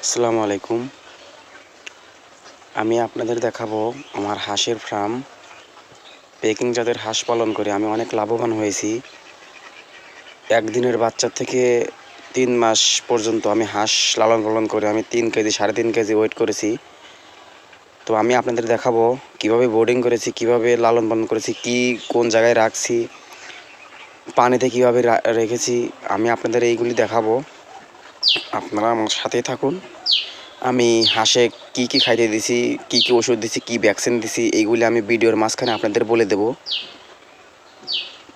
আসসালামু আলাইকুম। আমি আপনাদের দেখাবো আমার হাঁসের ফার্ম। পেকিং জাতের হাঁস পালন করে আমি অনেক লাভবান হয়েছি। একদিনের বাচ্চা থেকে 3 মাস পর্যন্ত আমি হাঁস লালন পালন করে আমি 3 কেজি 3.5 কেজি ওয়েট করেছি। তো আমি আপনাদের দেখাবো কিভাবে বোর্ডিং করেছি, কিভাবে লালন পালন করেছি, কোন জায়গায় রাখছি, পানিতে কিভাবে রেখেছি, আমি আপনাদের এইগুলি দেখাবো। আপনারা আমার সাথেই থাকুন। আমি হাঁসে কি খাইতে দিছি, কি ওষুধ দিছি, কি ভ্যাকসিন দিছি, এইগুলি আমি ভিডিওর মাঝখানে আপনাদের বলে দেব।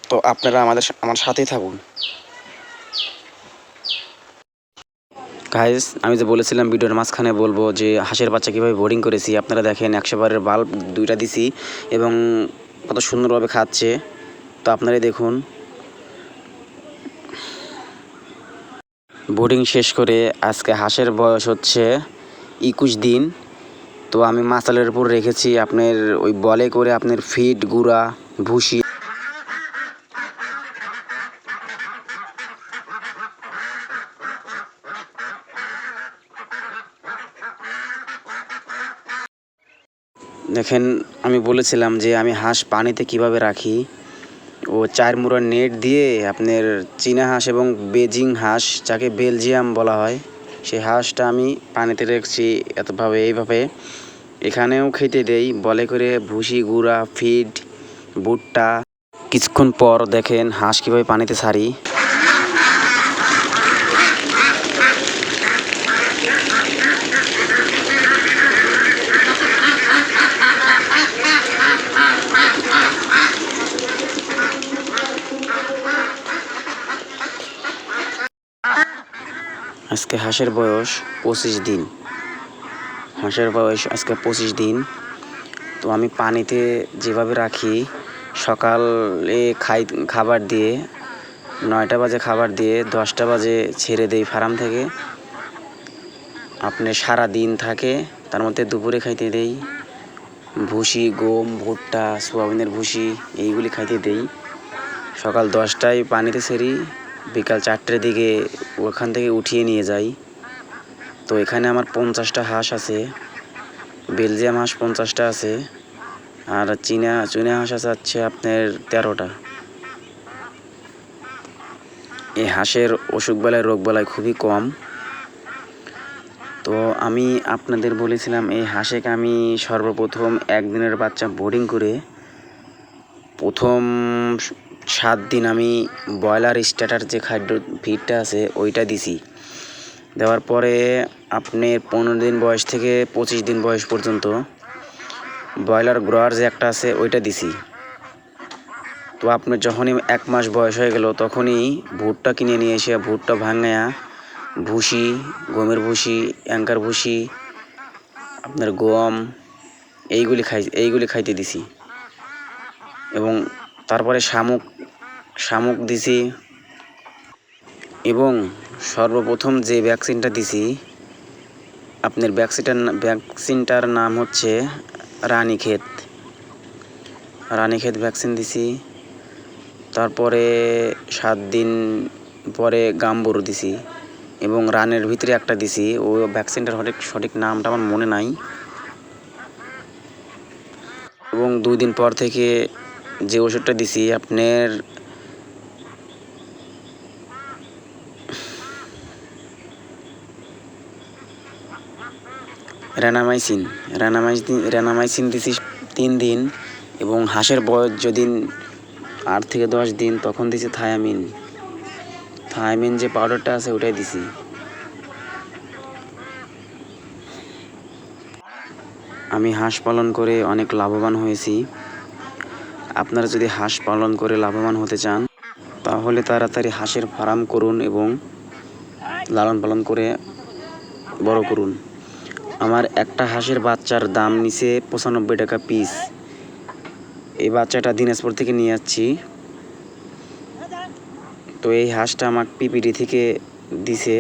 তো আপনারা আমার সাথেই থাকুন। গাইস, আমি যে বলেছিলাম ভিডিওর মাঝখানে বলবো যে হাঁসের বাচ্চা কীভাবে বোর্ডিং করেছি, আপনারা দেখেন 100 বারের বাল্ব 2টা দিছি এবং কত সুন্দরভাবে খাচ্ছে। তো আপনারাই দেখুন। বোর্ডিং শেষ করে আজকে হাঁসের বয়স হচ্ছে 21 দিন। তো আমি মাচালের উপর রেখেছি আপনার ওই বলে করে আপনার ফিড, গুঁড়া, ভুসি। দেখেন, আমি বলেছিলাম যে আমি হাঁস পানিতে কিভাবে রাখি। ও 4 মুড়ার নেট দিয়ে আপনার চীনা হাঁস এবং বেজিং হাঁস, যাকে বেলজিয়াম বলা হয়, সেই হাঁসটা আমি পানিতে রেখেছি এইভাবে। এখানেও খেতে দেই বলে করে ভুসি, গুঁড়া, ফিড, ভুট্টা। কিছুক্ষণ পর দেখেন হাঁস কীভাবে পানিতে ছাড়ি। আজকে হাঁসের বয়স 25 দিন। আজকে 25 দিন। তো আমি পানিতে যেভাবে রাখি, সকালে খাবার দিয়ে 9টা বাজে খাবার দিয়ে 10টা বাজে ছেড়ে দেই ফার্ম থেকে। আপনি সারা দিন থাকে, তার মধ্যে দুপুরে খাইতে দেই ভুসি, গম, ভুট্টা, সোয়াবিনের ভুসি, এইগুলি খাইতে দেই। সকাল 10টায় পানিতে ছেড়ি, বিকাল 4টের দিকে ওখান থেকে উঠিয়ে নিয়ে যাই। তো এখানে আমার 50টা হাঁস আছে। বেলজিয়াম হাঁস 50টা আছে, আর চীনা হাঁস আছে আপনার 13টা। এই হাঁসের অসুখ বালায় রোগ বালায় খুবই কম। তো আমি আপনাদের বলেছিলাম এই হাঁসেকে আমি সর্বপ্রথম একদিনের বাচ্চা বোর্ডিং করে প্রথম 7 দিন আমি ব্রয়লার স্টার্টার যে খাদ্য ফিডটা আছে ওইটা দিছি। দেওয়ার পরে আপনি 15 দিন বয়স থেকে 25 দিন বয়স পর্যন্ত ব্রয়লার গ্রোয়ার যে একটা আছে ওইটা দিছি। তো আপনার যখনই 1 মাস বয়স হয়ে গেল তখনই ভুট্টা কিনে নিয়ে এসে ভুট্টা ভাঙায়া ভুসি, গমের ভুসি, অ্যাঙ্কার ভুসি, আপনার গম, এইগুলি খাইতে দিছি। এবং তারপরে শামুক দিছি। এবং সর্বপ্রথম যে ভ্যাকসিনটা দিছি, আপনার ভ্যাকসিনটার নাম হচ্ছে রানীক্ষেত ভ্যাকসিন দিছি। তারপরে 7 দিন পরে গাম্বুর দিছি এবং রানের ভিতরে একটা দিছি। ও ভ্যাকসিনটার সঠিক নামটা আমার মনে নাই। এবং 2 দিন পর থেকে যে ওষুধটা দিছি আপনার র্যানামাইসিন দিছি 3 দিন। এবং হাঁসের বয়স যেদিন 8 থেকে 10 দিন তখন দিছি থায়ামিন যে পাউডারটা আছে ওটাই দিছি। আমি হাঁস পালন করে অনেক লাভবান হয়েছি। আপনারা যদি হাঁস পালন করে লাভবান হতে চান তাহলে তাড়াতাড়ি হাঁসের ফার্ম করুন এবং লালন পালন করে বড় করুন। আমার একটা হাঁসের বাচ্চার দাম নিছে 95 টাকা পিস। এই বাচ্চাটা দিনাজপুর থেকে নিয়ে যাচ্ছি। তো এই হাঁসটা আমাকে পিপিডি থেকে দিছে।